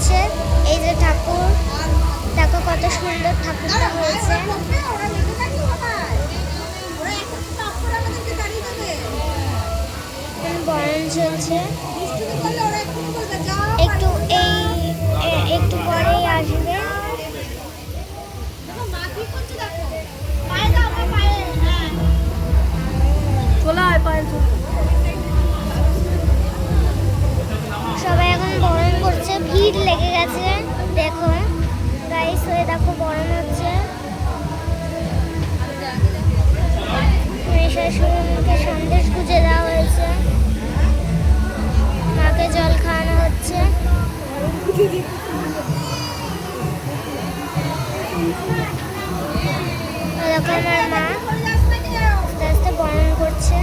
হচ্ছে। এই যে ঠাকুর, দেখো কত সুন্দর ঠাকুরটা হয়েছে। বরণ চলছে, একটু পরেই আসবে। সবাই এখন বরণ করছে, ভিড় লেগে গেছে। দেখো গাইস, হয়ে দেখো বরণ হচ্ছে। শাশুড়িকে সন্দেশ গুজে দেওয়া হয়েছে, মাকে জল খাওয়ানো হচ্ছে। দেখো আমার মা আস্তে আস্তে বরণ করছে।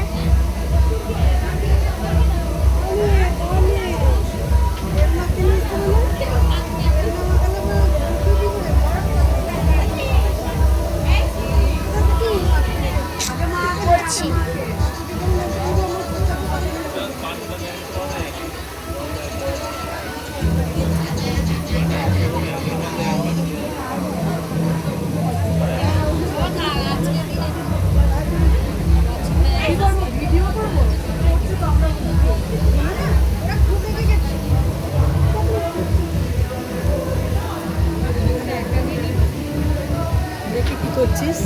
করছি কি করছিস?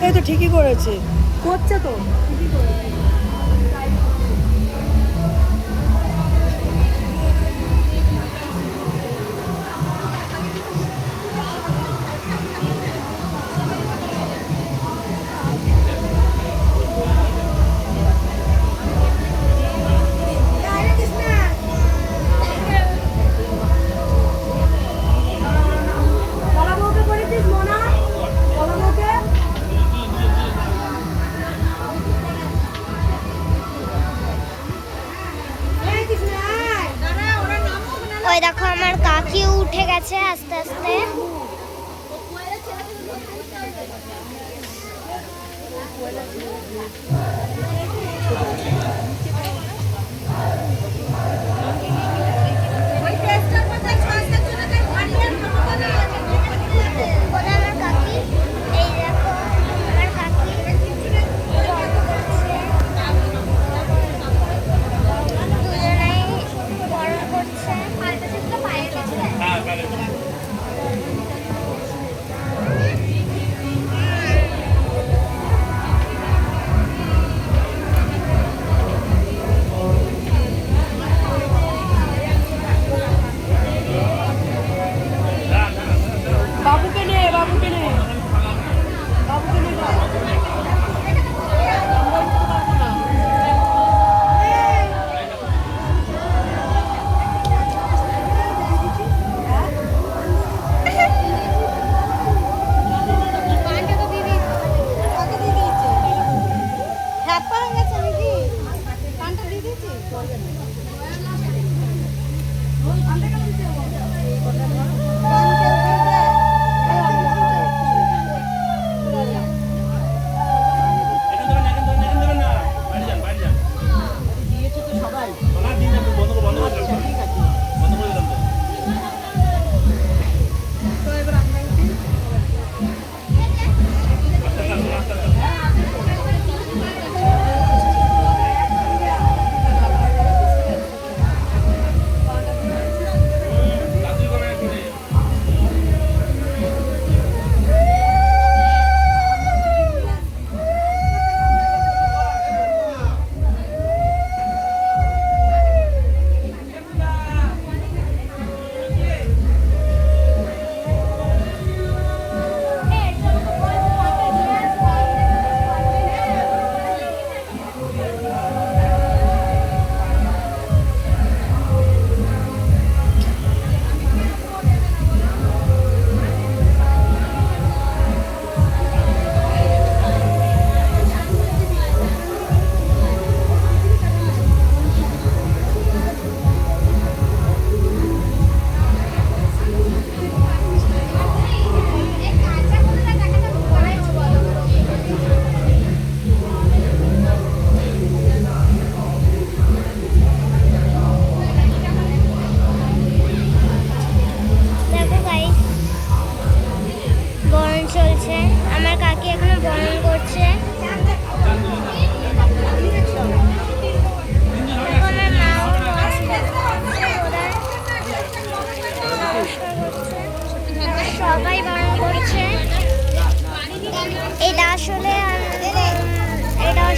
এই তো ঠিকই করেছে, করছে তো ঠিকই করেছে। ওই দেখো আমার কাকিও উঠে গেছে আস্তে আস্তে।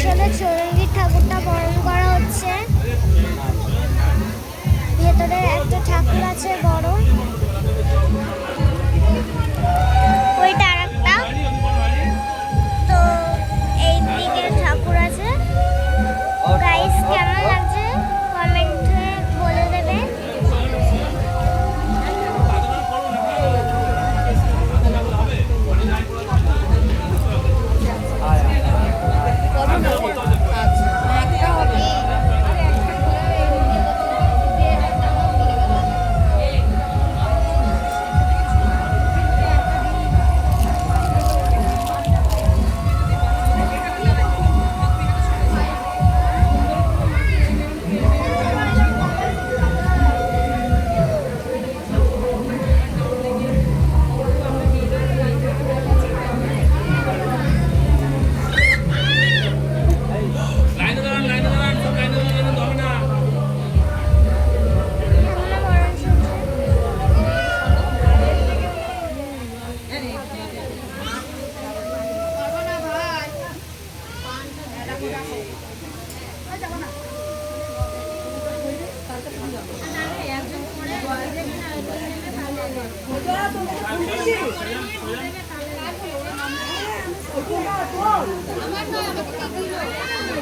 আসলে চৌরঙ্গীর ঠাকুরটা বরণ করা হচ্ছে। ভেতরে একটা ঠাকুর আছে বড়, ওইটা আরেকটা। তো এই দিকে ঠাকুর আছে। গাইস কেমন লাগছে কমেন্টে বলে দেবে।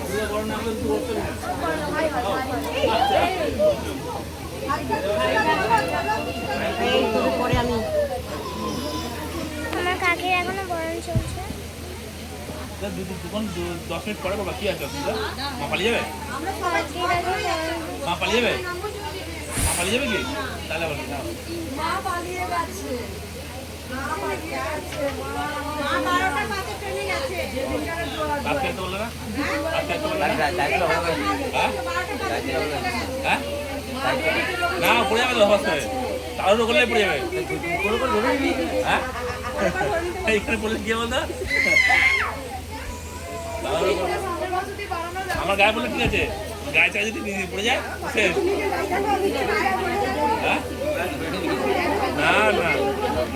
এখনো বরণ চলছে। আমার কাকির এখনো বরণ চলছে। 10 মিনিট পরে বাবা কি আছে অসুবিধা? মা পালিয়ে যাবে? কাকির এখন বরণ মা পালিয়ে যাবে? মা পালিয়ে যাবে কি? তাহলে বলি না। বাপকে তো বললে না? বাপকে তো বললে না? হ্যাঁ? হ্যাঁ? না পড়ে যাবে তো হবাস করে। তাড়াহুড়ো করলে পড়ে যাবে। হ্যাঁ? এইখানে পড়লে কি বলতো? তাড়াহুড়ো করলে। আমার গায়ে বললে ঠিক আছে, গায়ে চাই যদি নিজে পড়ে যায় শেষ। হ্যাঁ? না না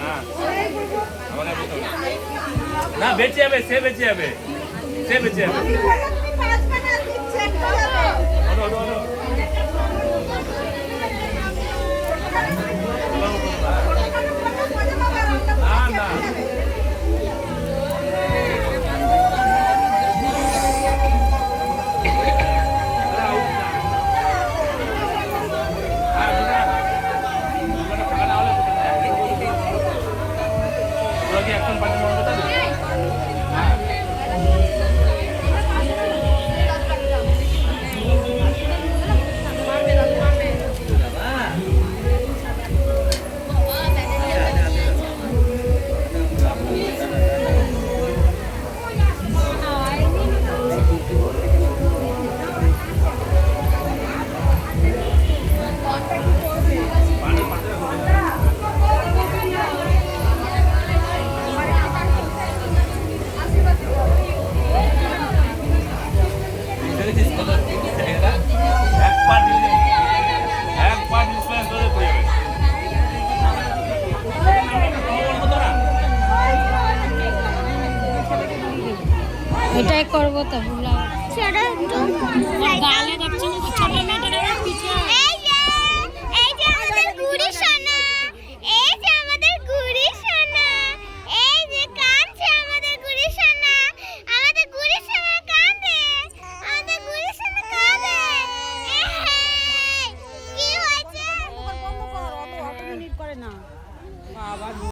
না আমার গায়ে বলতে হবে না। বেঁচে যাবে, সে বেঁচে যাবে, সে বেঁচে যাবে। ওঠো, ওঠো, ওঠো। না না এখন পাঠিয়ে এটাই করবো তো সেটা একটু গালে দেখছো